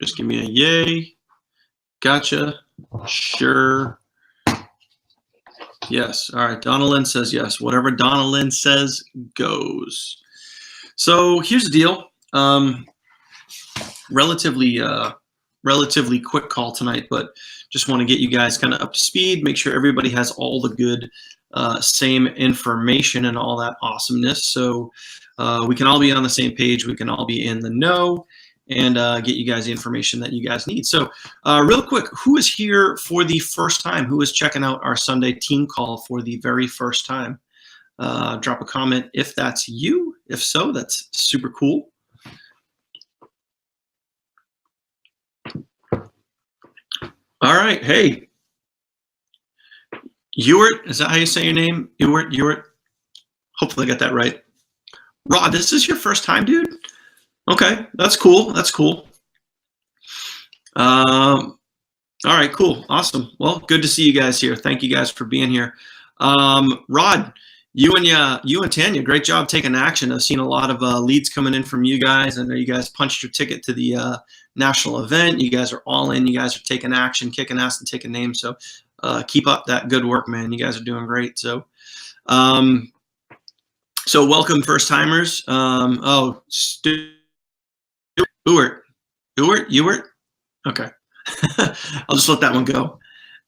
Just give me a yay. Gotcha. Sure. Yes. All right. Donna Lynn says yes. Whatever Donna Lynn says goes. So here's the deal. Relatively quick call tonight, but just want to get you guys kind of up to speed, make sure everybody has all the good same information and all that awesomeness. So we can all be on the same page. We can all be in the know and get you guys the information that you guys need. So real quick, who is here for the first time? Who is checking out our Sunday team call for the very first time? Drop a comment if that's you. If so, that's super cool. All right. Hey, Ewart, is that how you say your name? Ewart. Hopefully I got that right. Rod, this is your first time, dude? Okay, that's cool. That's cool. All right, cool. Awesome. Well, good to see you guys here. Thank you guys for being here. Rod, you and Tanya, great job taking action. I've seen a lot of leads coming in from you guys. I know you guys punched your ticket to the national event. You guys are all in. You guys are taking action, kicking ass, and taking names. So keep up that good work, man. You guys are doing great. So so welcome, first timers. Ewart. Okay. I'll just let that one go.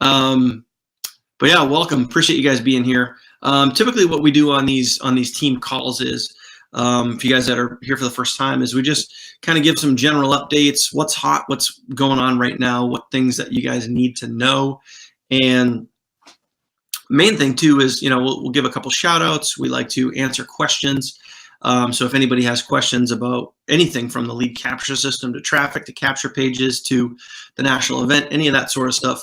But yeah, welcome. Appreciate you guys being here. Typically what we do on these team calls is, for you guys that are here for the first time, is we just kind of give some general updates, what's hot, what's going on right now, what things that you guys need to know. And main thing too is, we'll give a couple shout outs. We like to answer questions. So if anybody has questions about anything from the lead capture system to traffic to capture pages to the national event, any of that sort of stuff,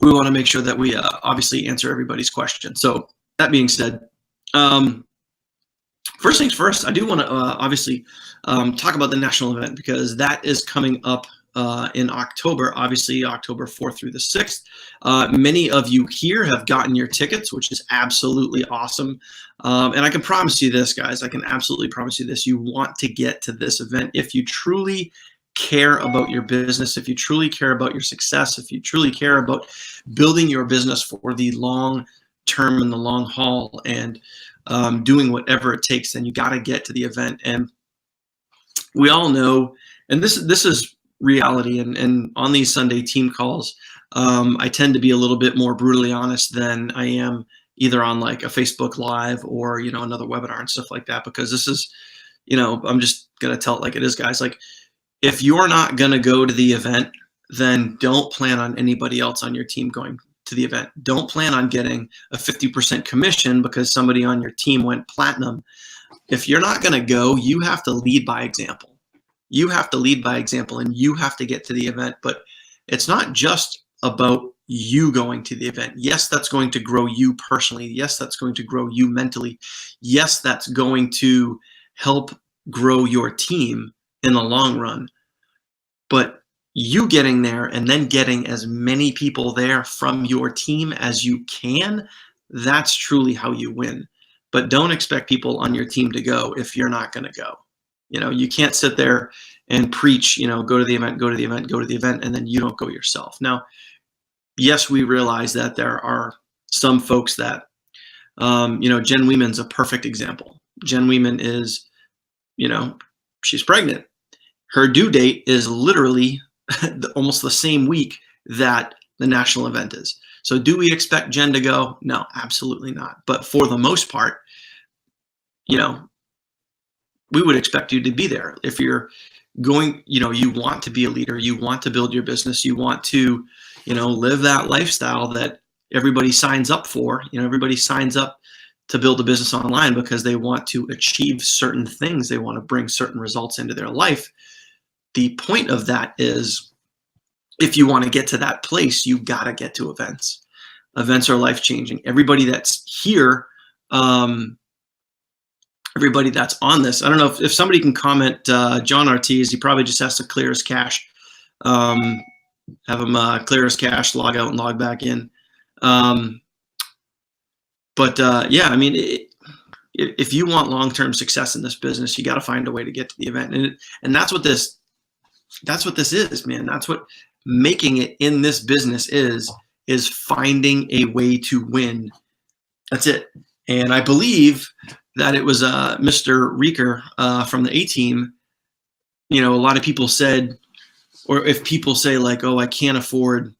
we want to make sure that we obviously answer everybody's question. So that being said, first things first, I do want to obviously talk about the national event, because that is coming up in October, obviously October 4th through the 6th. Many of you here have gotten your tickets, which is absolutely awesome. And I can promise you this, guys, I can absolutely promise you this. You want to get to this event if you truly care about your business, if you truly care about your success, if you truly care about building your business for the long term and the long haul, and doing whatever it takes, then you got to get to the event. And we all know, and this is reality, and on these Sunday team calls, I tend to be a little bit more brutally honest than I am either on like a Facebook Live or another webinar and stuff like that, because this is, I'm just gonna tell it like it is, guys. Like, if you're not gonna go to the event, then don't plan on anybody else on your team going to the event. Don't plan on getting a 50% commission because somebody on your team went platinum. If you're not gonna go, you have to lead by example. You have to lead by example, and you have to get to the event. But it's not just about you going to the event. Yes, that's going to grow you personally. Yes, that's going to grow you mentally. Yes, that's going to help grow your team in the long run. But you getting there and then getting as many people there from your team as you can, that's truly how you win. But don't expect people on your team to go if you're not going to go. You can't sit there and preach, go to the event, go to the event, go to the event, and then you don't go yourself. Now, yes, we realize that there are some folks that, Jen Weeman's a perfect example. Jen Weeman is, she's pregnant. Her due date is literally almost the same week that the national event is. So do we expect Jen to go? No, absolutely not. But for the most part, we would expect you to be there. If you're going, you want to be a leader, you want to build your business, you want to, live that lifestyle that everybody signs up for. Everybody signs up to build a business online because they want to achieve certain things. They want to bring certain results into their life. The point of that is, if you want to get to that place, you got to get to events. Events are life-changing. Everybody that's here, everybody that's on this, I don't know if somebody can comment, John Ortiz, he probably just has to clear his cache. Have him clear his cache, log out and log back in. Yeah, I mean, if you want long-term success in this business, you got to find a way to get to the event. And that's what this that's what this is, man. That's what making it in this business is finding a way to win. That's it. And I believe that it was Mr. Reeker from the A-Team. A lot of people said, or if people say like, oh, I can't afford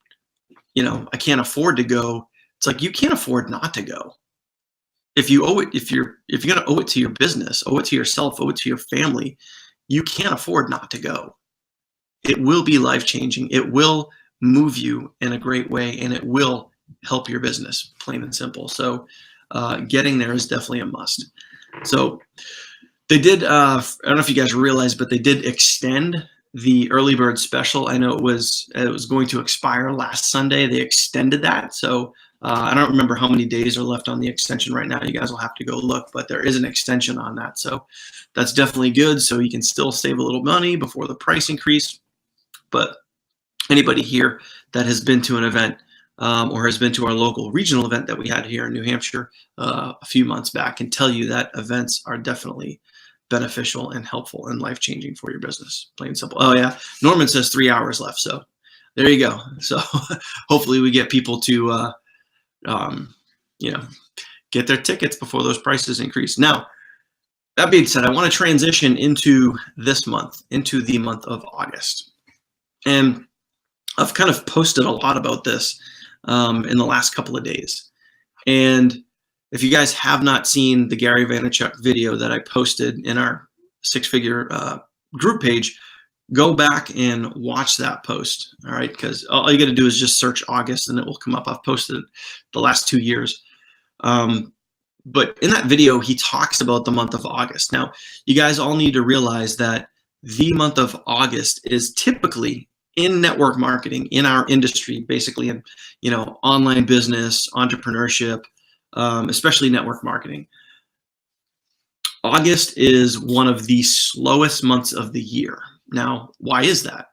to go. It's like, you can't afford not to go. If you owe it, if you're going to owe it to your business, owe it to yourself, owe it to your family, you can't afford not to go. It will be life-changing. It will move you in a great way, and it will help your business, plain and simple. So getting there is definitely a must. So they did, I don't know if you guys realize, but they did extend the early bird special. I know it was going to expire last Sunday. They extended that. So I don't remember how many days are left on the extension right now. You guys will have to go look, but there is an extension on that. So that's definitely good. So you can still save a little money before the price increase. But anybody here that has been to an event or has been to our local regional event that we had here in New Hampshire a few months back can tell you that events are definitely beneficial and helpful and life-changing for your business, plain and simple. Oh yeah, Norman says 3 hours left, so there you go. So hopefully we get people to get their tickets before those prices increase. Now, that being said, I want to transition into this month, into the month of August. And I've kind of posted a lot about this in the last couple of days. And if you guys have not seen the Gary Vaynerchuk video that I posted in our six-figure group page, go back and watch that post, all right? Because all you got to do is just search August and it will come up. I've posted it the last 2 years. But in that video, he talks about the month of August. Now, you guys all need to realize that the month of August is typically in network marketing, in our industry, basically in online business, entrepreneurship, especially network marketing. August is one of the slowest months of the year. Now, why is that?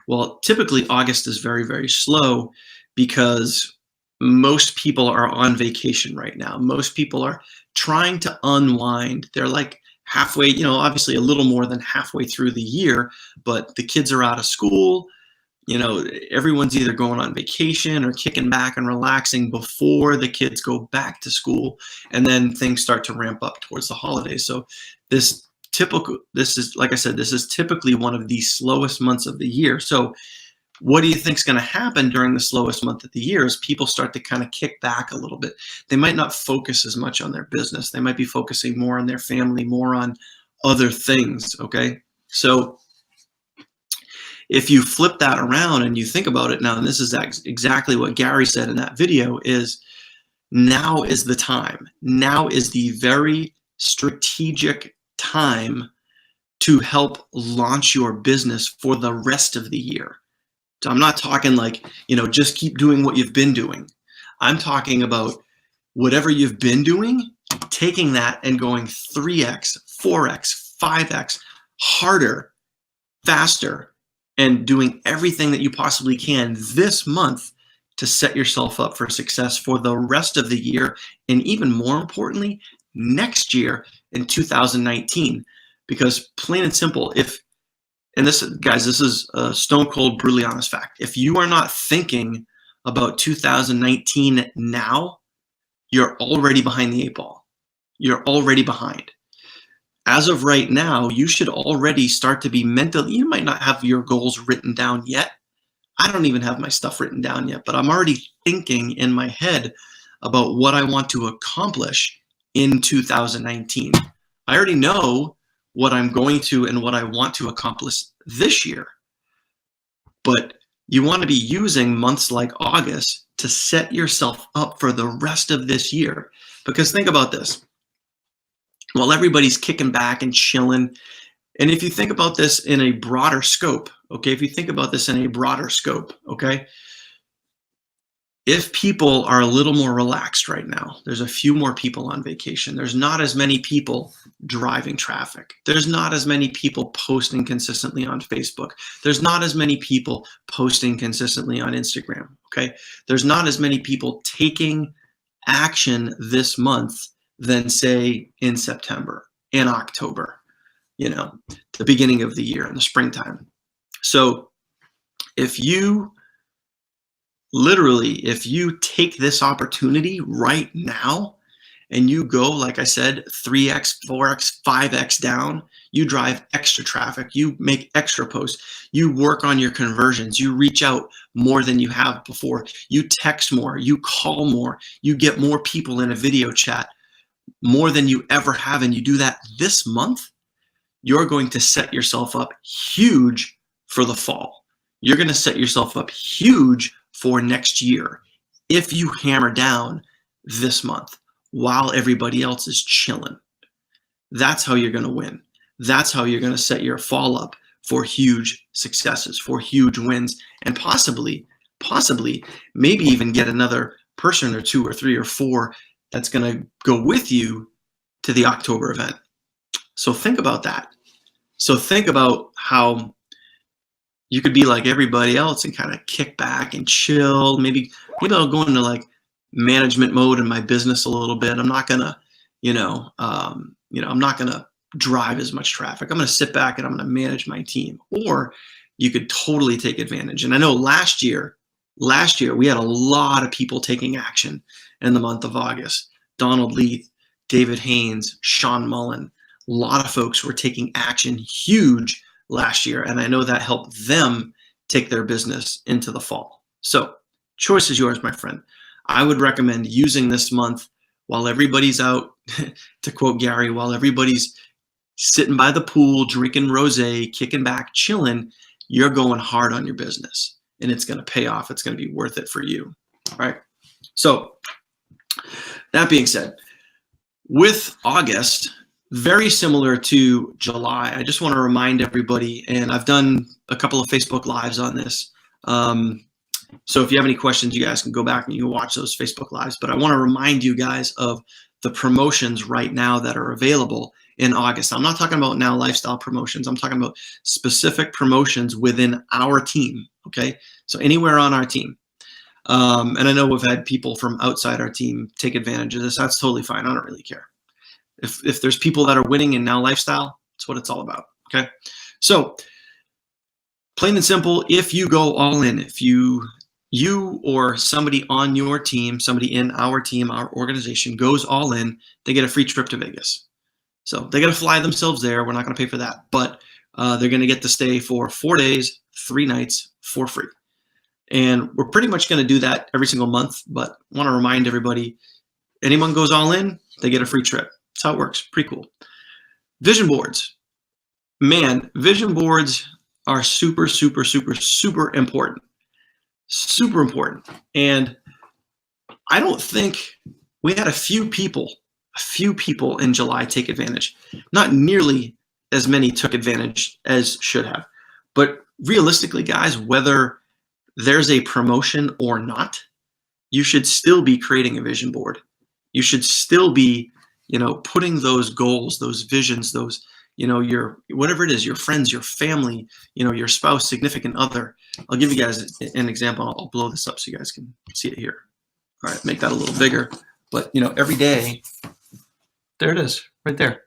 Well, typically August is very, very slow because most people are on vacation right now. Most people are trying to unwind. They're like halfway, obviously a little more than halfway through the year, but the kids are out of school. Everyone's either going on vacation or kicking back and relaxing before the kids go back to school, and then things start to ramp up towards the holidays. So this is, like I said, this is typically one of the slowest months of the year. So what do you think is going to happen during the slowest month of the year is people start to kind of kick back a little bit. They might not focus as much on their business. They might be focusing more on their family, more on other things, okay? So if you flip that around and you think about it now, and this is exactly what Gary said in that video, is now is the time. Now is the very strategic time to help launch your business for the rest of the year. So I'm not talking like, just keep doing what you've been doing. I'm talking about whatever you've been doing, taking that and going 3x, 4x, 5x harder, faster, and doing everything that you possibly can this month to set yourself up for success for the rest of the year. And even more importantly, next year in 2019, because plain and simple, and this, guys, this is a stone cold, brutally honest fact. If you are not thinking about 2019 now, you're already behind the 8 ball. You're already behind. As of right now, you should already start to be mentally, you might not have your goals written down yet. I don't even have my stuff written down yet, but I'm already thinking in my head about what I want to accomplish in 2019. I already know what I'm going to and what I want to accomplish this year. But you want to be using months like August to set yourself up for the rest of this year. Because think about this. While everybody's kicking back and chilling, and if you think about this in a broader scope, okay, if people are a little more relaxed right now, there's a few more people on vacation. There's not as many people driving traffic. There's not as many people posting consistently on Facebook. There's not as many people posting consistently on Instagram, okay? There's not as many people taking action this month than, say, in September, in October, the beginning of the year, in the springtime. So if you take this opportunity right now and you go, like I said, 3x, 4x, 5x down, you drive extra traffic, you make extra posts, you work on your conversions, you reach out more than you have before, you text more, you call more, you get more people in a video chat more than you ever have, and you do that this month, you're going to set yourself up huge for the fall. You're going to set yourself up huge for next year if you hammer down this month while everybody else is chilling. That's how you're going to win. That's how you're going to set your fall up for huge successes, for huge wins, and possibly, maybe even get another person or two or three or four that's going to go with you to the October event. So think about that. So think about how you could be like everybody else and kind of kick back and chill. Maybe I'll go into like management mode in my business a little bit. I'm not gonna, I'm not gonna drive as much traffic. I'm gonna sit back and I'm gonna manage my team. Or you could totally take advantage. And I know last year we had a lot of people taking action in the month of August. Donald Leith, David Haynes, Sean Mullen. A lot of folks were taking action huge last year, and I know that helped them take their business into the fall. So choice is yours, my friend. I would recommend using this month while everybody's out, to quote Gary, while everybody's sitting by the pool, drinking rosé, kicking back, chilling, you're going hard on your business, and it's going to pay off. It's going to be worth it for you, right? So that being said, with August, very similar to July, I just want to remind everybody, and I've done a couple of Facebook Lives on this. So if you have any questions, you guys can go back and you can watch those Facebook Lives. But I want to remind you guys of the promotions right now that are available in August. I'm not talking about Now Lifestyle promotions. I'm talking about specific promotions within our team, okay? So anywhere on our team. And I know we've had people from outside our team take advantage of this. That's totally fine. I don't really care. If there's people that are winning in Now Lifestyle, it's what it's all about, okay? So plain and simple, if you go all in, if you or somebody on your team, somebody in our team, our organization goes all in, they get a free trip to Vegas. So they got to fly themselves there. We're not going to pay for that, but they're going to get to stay for 4 days, 3 nights for free. And we're pretty much going to do that every single month, but I want to remind everybody, anyone goes all in, they get a free trip. That's how it works. Pretty cool. Vision boards. Man, vision boards are super, super, super, super important. Super important. And I don't think we had a few people in July take advantage. Not nearly as many took advantage as should have. But realistically, guys, whether there's a promotion or not, you should still be creating a vision board. You should still be putting those goals, those visions, those, your, whatever it is, your friends, your family, your spouse, significant other. I'll give you guys an example. I'll blow this up so you guys can see it here. All right, make that a little bigger. But, every day, there it is, right there.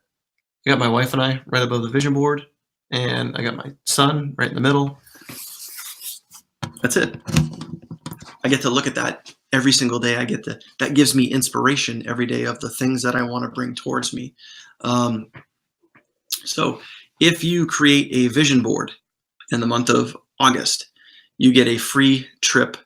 I got my wife and I right above the vision board, and I got my son right in the middle. That's it. I get to look at that every single day. That gives me inspiration every day of the things that I want to bring towards me. So if you create a vision board in the month of August, you get a free trip.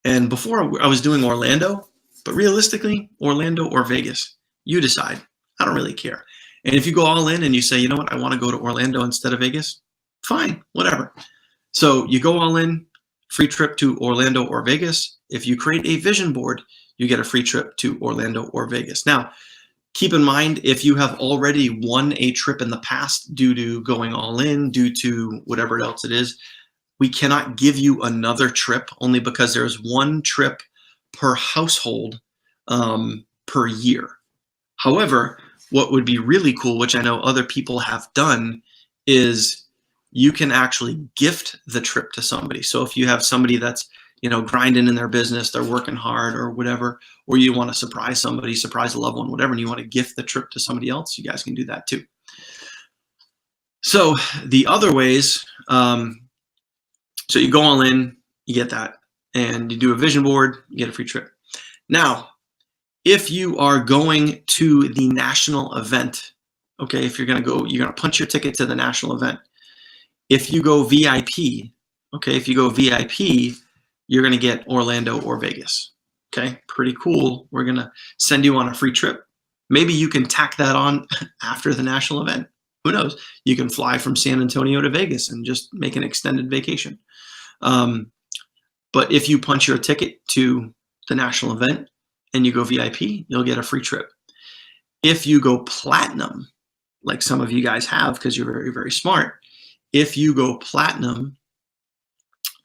And before I was doing Orlando, but realistically, Orlando or Vegas, you decide. I don't really care. And if you go all in and you say, you know what, I want to go to Orlando instead of Vegas, fine, whatever. So you go all in, free trip to Orlando or Vegas. If you create a vision board, you get a free trip to Orlando or Vegas. Now, keep in mind, if you have already won a trip in the past due to going all in, due to whatever else it is, we cannot give you another trip only because there's one trip per household per year. However, what would be really cool, which I know other people have done, is you can actually gift the trip to somebody. So if you have somebody that's, grinding in their business, they're working hard or whatever, or you want to surprise somebody, surprise a loved one, whatever, and you want to gift the trip to somebody else, you guys can do that too. So the other ways, So you go all in, you get that, and you do a vision board, you get a free trip. Now, if you are going to the national event, okay, if you're going to go, you're going to punch your ticket to the national event. If you go VIP, okay, if you go VIP, you're going to get Orlando or Vegas. Okay, pretty cool. We're going to send you on a free trip. Maybe you can tack that on after the national event. Who knows? You can fly from San Antonio to Vegas and just make an extended vacation. But if you punch your ticket to the national event and you go VIP, you'll get a free trip. If you go platinum, like some of you guys have because you're very, very smart, if you go platinum,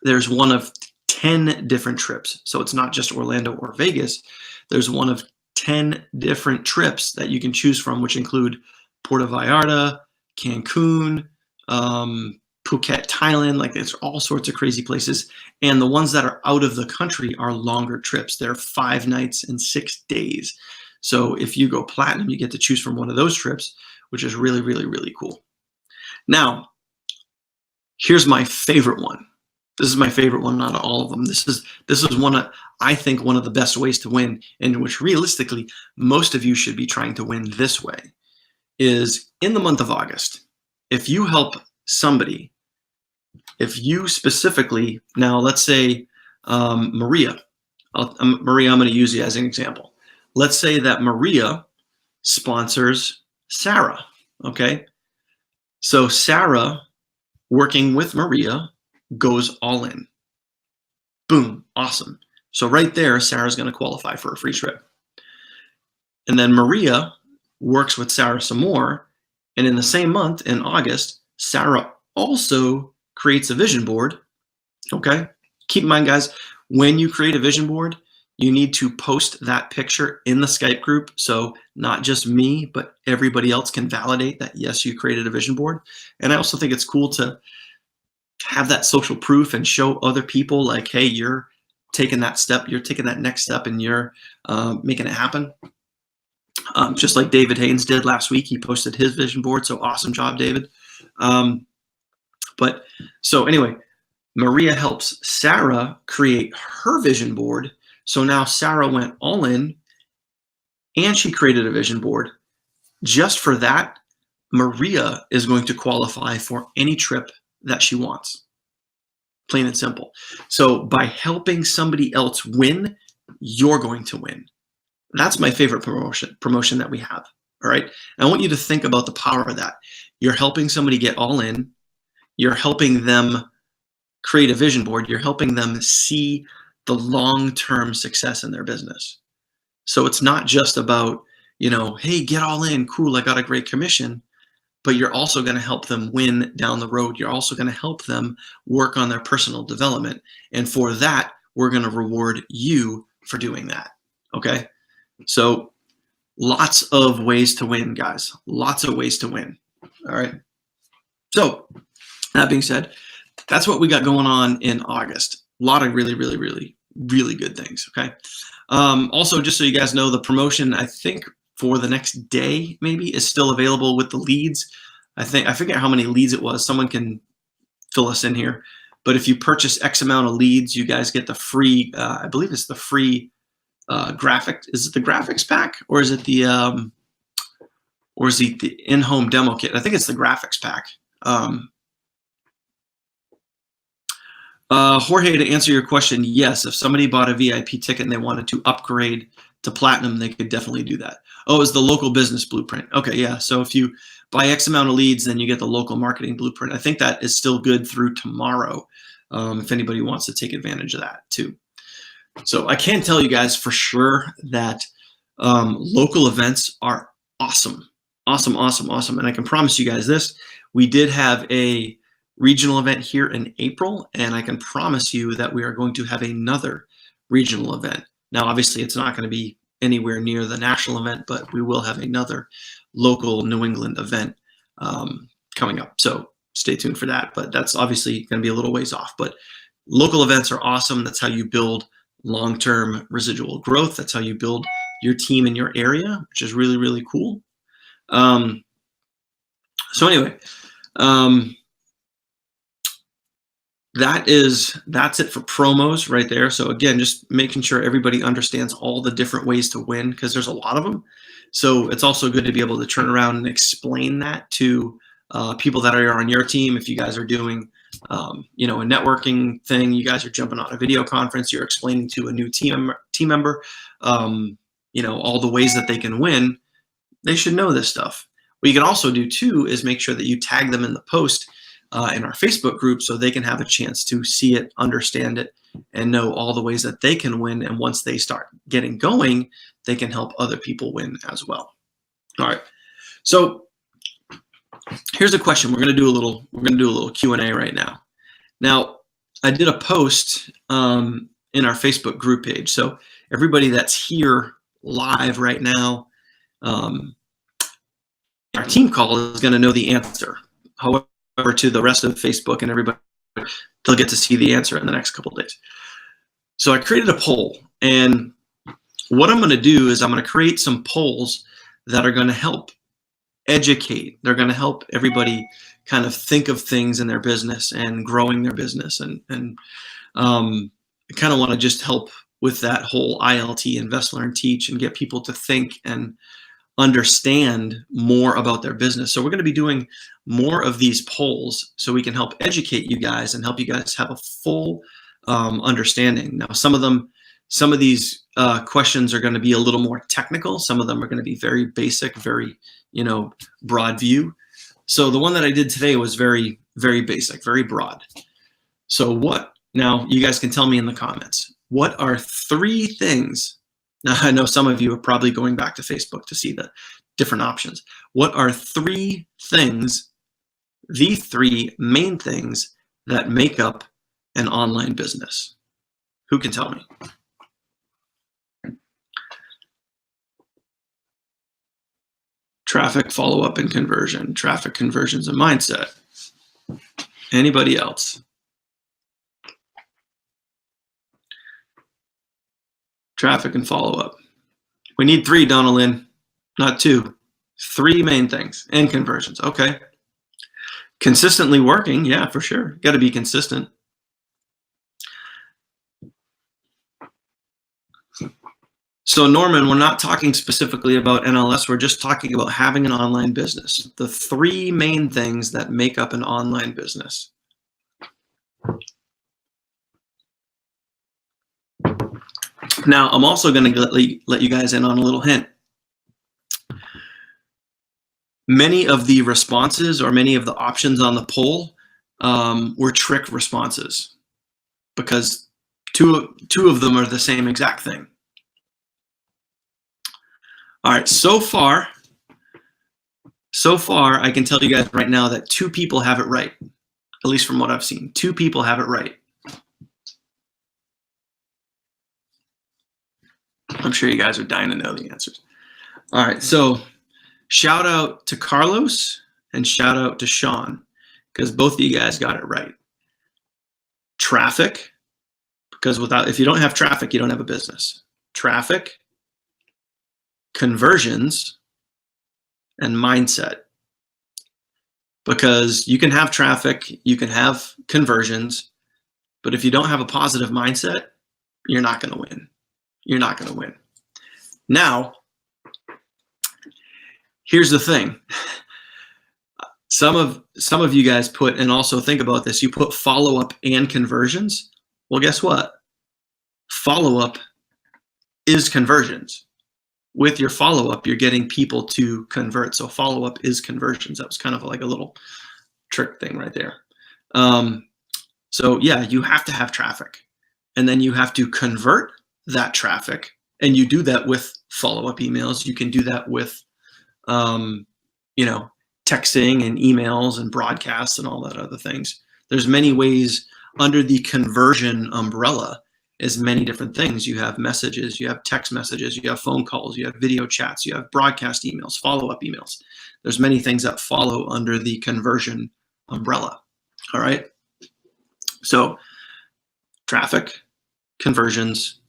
there's one of 10 different trips. So it's not just Orlando or Vegas. There's one of 10 different trips that you can choose from, which include Puerto Vallarta, Cancun, Phuket, Thailand. Like, there's all sorts of crazy places. And the ones that are out of the country are longer trips. They're 5 nights and 6 days. So if you go platinum, you get to choose from one of those trips, which is really, really, really cool. Now, here's my favorite one. This is my favorite one out of all of them. This is one of, I think, one of the best ways to win, and which realistically most of you should be trying to win this way, is in the month of August. If you help somebody, if you specifically, now let's say Maria, Maria, I'm going to use you as an example. Let's say that Maria sponsors Sarah, okay? So Sarah, working with Maria, goes all in. Boom, awesome. So right there, Sarah's going to qualify for a free trip. And then Maria works with Sarah some more, and in the same month, in August, Sarah also creates a vision board, okay? Keep in mind, guys, when you create a vision board, you need to post that picture in the Skype group, so not just me, but everybody else can validate that, yes, you created a vision board. And I also think it's cool to have that social proof and show other people, like, hey, you're taking that step, you're taking that next step, and you're making it happen. Just like David Haynes did last week, he posted his vision board, so awesome job, David. But so anyway, Maria helps Sarah create her vision board. So now Sarah went all in and she created a vision board. Just for that, Maria is going to qualify for any trip that she wants. Plain and simple. So by helping somebody else win, you're going to win. That's my favorite promotion that we have. All right. And I want you to think about the power of that. You're helping somebody get all in. You're helping them create a vision board. You're helping them see the long-term success in their business. So it's not just about, you know, hey, get all in. Cool, I got a great commission. But you're also going to help them win down the road. You're also going to help them work on their personal development. And for that, we're going to reward you for doing that. Okay? So lots of ways to win, guys. Lots of ways to win. All right. So that being said, that's what we got going on in August. A lot of really, really, really, really good things. Okay. Also, just so you guys know, the promotion, I think, for the next day maybe is still available with the leads. I forget how many leads it was. Someone can fill us in here. But if you purchase X amount of leads, you guys get the free, I believe it's the free graphic. Is it the graphics pack, or is it the in-home demo kit? I think it's the graphics pack. Jorge, to answer your question, yes, if somebody bought a VIP ticket and they wanted to upgrade to platinum, they could definitely do that. Oh, it's the local business blueprint. Okay, yeah. So if you buy X amount of leads, then you get the local marketing blueprint. I think that is still good through tomorrow, if anybody wants to take advantage of that too. So I can tell you guys for sure that local events are awesome. Awesome, awesome, awesome. And I can promise you guys this, we did have a regional event here in April, and I can promise you that we are going to have another regional event. Now, obviously, it's not going to be anywhere near the national event, but we will have another local New England event coming up. So stay tuned for that. But that's obviously going to be a little ways off. But local events are awesome. That's how you build long-term residual growth. That's how you build your team in your area, which is really, really cool. So anyway, that's it for promos right there. So again, just making sure everybody understands all the different ways to win, because there's a lot of them. So it's also good to be able to turn around and explain that to people that are on your team. If you guys are doing a networking thing, you guys are jumping on a video conference, you're explaining to a new team member all the ways that they can win. They should know this stuff. What you can also do too is make sure that you tag them in the post in our Facebook group, so they can have a chance to see it, understand it, and know all the ways that they can win. And once they start getting going, they can help other people win as well. All right. So here's a question. We're going to do a little Q&A right now. Now, I did a post in our Facebook group page. So everybody that's here live right now, our team call is going to know the answer. However, to the rest of Facebook and everybody, they'll get to see the answer in the next couple of days. So I created a poll, and what I'm going to do is I'm going to create some polls that are going to help educate. They're going to help everybody kind of think of things in their business and growing their business, and I kind of want to just help with that whole ILT, invest, learn, teach, and get people to think and understand more about their business. So we're going to be doing more of these polls so we can help educate you guys and help you guys have a full understanding. Now, some of these questions are going to be a little more technical. Some of them are going to be very basic, very, broad view. So the one that I did today was very, very basic, very broad. So now you guys can tell me in the comments, what are 3 things? Now, I know some of you are probably going back to Facebook to see the different options. What are 3 things, the 3 main things that make up an online business? Who can tell me? Traffic, follow-up, and conversion. Traffic, conversions, and mindset. Anybody else? Traffic and follow-up. We need 3, Donna Lynn, not 2. 3 main things, and conversions. Okay. Consistently working, yeah, for sure. Got to be consistent. So Norman, we're not talking specifically about NLS. We're just talking about having an online business. The 3 main things that make up an online business. Now, I'm also going to let you guys in on a little hint. Many of the responses or many of the options on the poll were trick responses, because two of them are the same exact thing. All right, so far, I can tell you guys right now that 2 people have it right, at least from what I've seen. 2 people have it right. I'm sure you guys are dying to know the answers. All right, so shout out to Carlos and shout out to Sean, because both of you guys got it right. Traffic, because if you don't have traffic, you don't have a business. Traffic, conversions, and mindset. Because you can have traffic, you can have conversions, but if you don't have a positive mindset, you're not going to win. You're not going to win. Now, here's the thing. Some of you guys put, and also think about this, you put follow-up and conversions. Well, guess what? Follow-up is conversions. With your follow-up, you're getting people to convert. So follow-up is conversions. That was kind of like a little trick thing right there. So yeah, you have to have traffic, and then you have to convert that traffic, and you do that with follow-up emails. You can do that with, texting and emails and broadcasts and all that other things. There's many ways under the conversion umbrella. Is many different things. You have messages, you have text messages, you have phone calls, you have video chats, you have broadcast emails, follow-up emails. There's many things that follow under the conversion umbrella. All right. So traffic, conversions,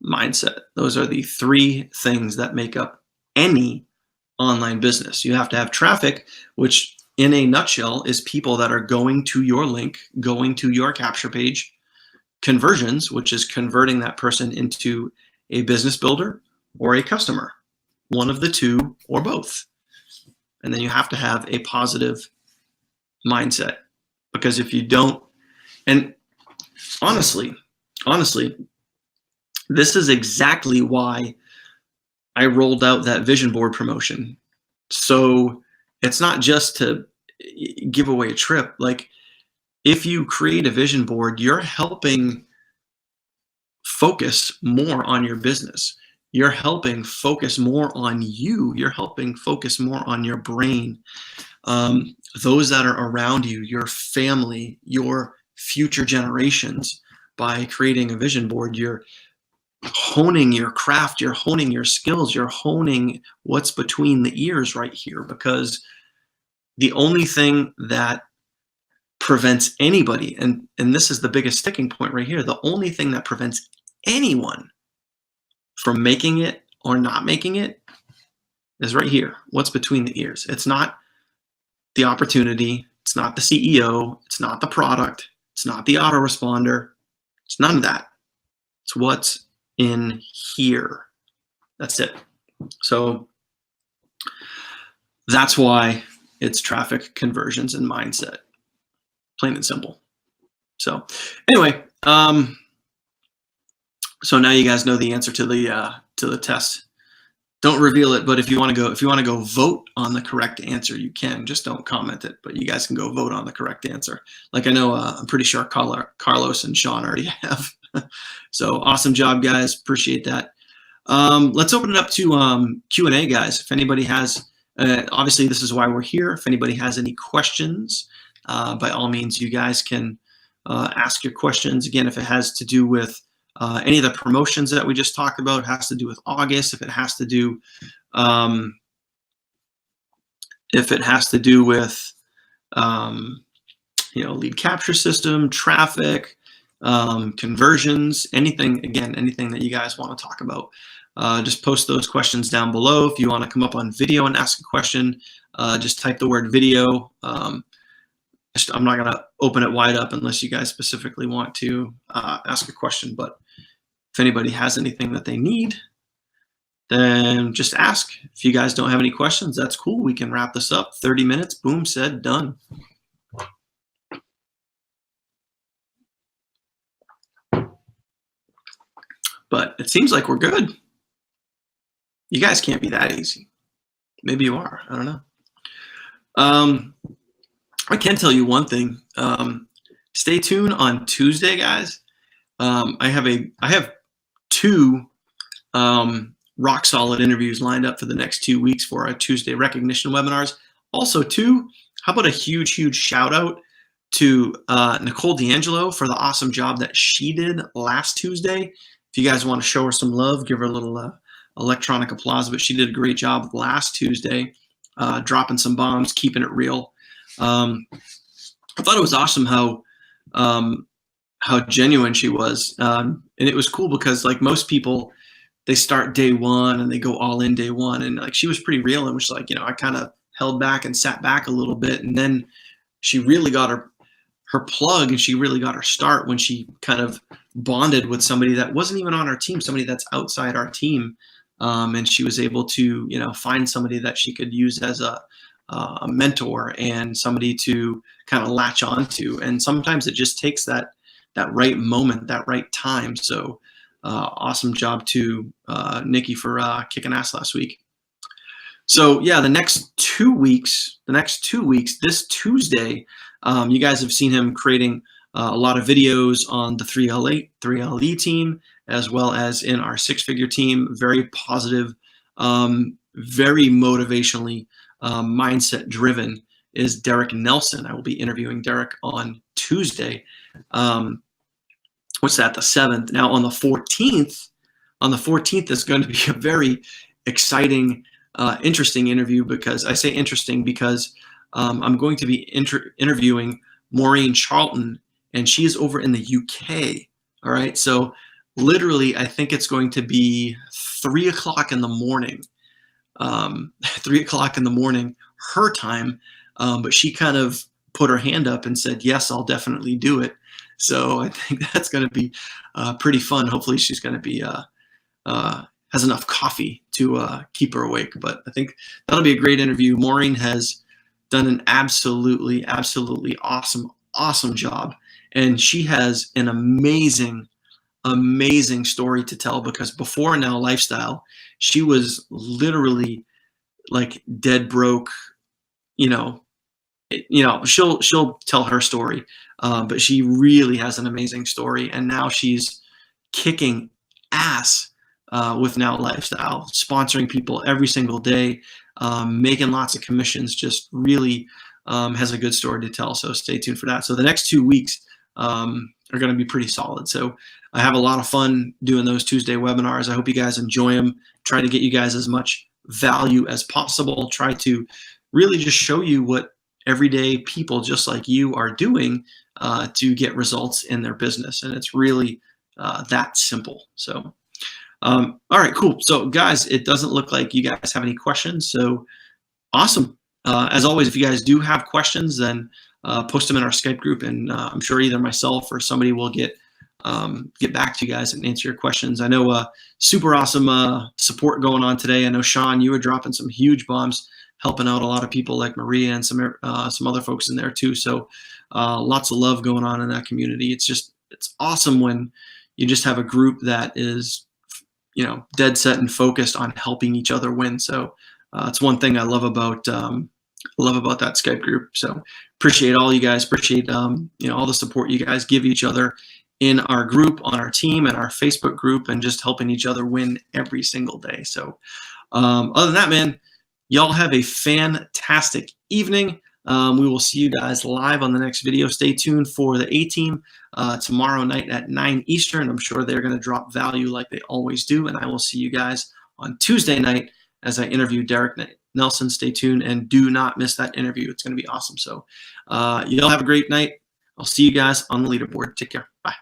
mindset. Those are the 3 things that make up any online business. You have to have traffic, which in a nutshell, is people that are going to your link, going to your capture page. Conversions, which is converting that person into a business builder or a customer, one of the two or both. And then you have to have a positive mindset, because if you don't, and honestly, this is exactly why I rolled out that vision board promotion. So it's not just to give away a trip. Like, if you create a vision board, you're helping focus more on your business. You're helping focus more on you. You're helping focus more on your brain. Those that are around you, your family, your future generations. By creating a vision board, you're honing your craft, you're honing your skills, you're honing what's between the ears right here, because the only thing that prevents anybody, and this is the biggest sticking point right here, the only thing that prevents anyone from making it or not making it is right here, what's between the ears. It's not the opportunity, it's not the CEO, it's not the product, it's not the autoresponder, it's none of that. It's what's in here. That's it. So that's why it's traffic, conversions, and mindset. Plain and simple. So anyway, so now you guys know the answer to the test. Don't reveal it, but if you want to go vote on the correct answer, you can. Just don't comment it, but you guys can go vote on the correct answer. Like, I know, I'm pretty sure Carlos and Sean already have. So awesome job, guys. Appreciate that. Let's open it up to Q&A, guys. If anybody has, obviously this is why we're here. If anybody has any questions, by all means, you guys can ask your questions. Again, if it has to do with any of the promotions that we just talked about, has to do with August, if it has to do with lead capture system, traffic, conversions, anything that you guys want to talk about, just post those questions down below. If you want to come up on video and ask a question, just type the word video. I'm not going to open it wide up unless you guys specifically want to ask a question, but if anybody has anything that they need, then just ask. If you guys don't have any questions, that's cool. We can wrap this up. 30 minutes, boom, said, done. But it seems like we're good. You guys can't be that easy. Maybe you are. I don't know. I can tell you one thing. Stay tuned on Tuesday, guys. I have 2 rock solid interviews lined up for the next 2 weeks for our Tuesday recognition webinars. Also, too, how about a huge shout out to Nicole D'Angelo for the awesome job that she did last Tuesday. If you guys want to show her some love, give her a little electronic applause, but she did a great job last Tuesday, dropping some bombs, keeping it real. I thought it was awesome how genuine she was. And it was cool because, like, most people, they start day one and they go all in day one. And like, she was pretty real and was like, I kind of held back and sat back a little bit. And then she really got her plug, and she really got her start when she kind of bonded with somebody that wasn't even on our team, somebody that's outside our team. And she was able to, find somebody that she could use as a mentor and somebody to kind of latch onto. And sometimes it just takes that right moment, that right time. So awesome job to Nikki for kicking ass last week. So yeah, the next 2 weeks, this Tuesday, you guys have seen him creating a lot of videos on the 3LE team, as well as in our 6-figure team. Very positive, very motivationally mindset driven is Derek Nelson. I will be interviewing Derek on Tuesday. What's that? The 7th. Now on the 14th, is going to be a very exciting, interesting interview, because I say interesting because I'm going to be interviewing Maureen Charlton, and she is over in the UK. All right. So literally, I think it's going to be 3 o'clock in the morning, 3 o'clock in the morning, her time. but she kind of put her hand up and said, yes, I'll definitely do it. So I think that's going to be pretty fun. Hopefully she's going to be has enough coffee to keep her awake. But I think that'll be a great interview. Maureen has done an absolutely awesome job, and she has an amazing story to tell, because before Now Lifestyle, she was literally like dead broke. She'll tell her story, but she really has an amazing story, and now she's kicking ass with Now Lifestyle, sponsoring people every single day, making lots of commissions. Just really has a good story to tell. So stay tuned for that. So the next 2 weeks are going to be pretty solid. So I have a lot of fun doing those Tuesday webinars. I hope you guys enjoy them. Try to get you guys as much value as possible. Try to really just show you what everyday people just like you are doing to get results in their business. And it's really that simple. So, all right, cool. So guys, it doesn't look like you guys have any questions. So awesome. As always, if you guys do have questions, then post them in our Skype group, and I'm sure either myself or somebody will get back to you guys and answer your questions. I know super awesome support going on today. I know, Sean, you were dropping some huge bombs, helping out a lot of people like Maria and some other folks in there too. So lots of love going on in that community. It's awesome when you just have a group that is, dead set and focused on helping each other win. So it's one thing I love about that Skype group. So appreciate all you guys. Appreciate all the support you guys give each other in our group, on our team, and our Facebook group, and just helping each other win every single day. So other than that, man, y'all have a fantastic evening. We will see you guys live on the next video. Stay tuned for the A-Team tomorrow night at 9 Eastern. I'm sure they're going to drop value like they always do. And I will see you guys on Tuesday night as I interview Derek Nelson. Stay tuned and do not miss that interview. It's going to be awesome. So y'all have a great night. I'll see you guys on the leaderboard. Take care. Bye.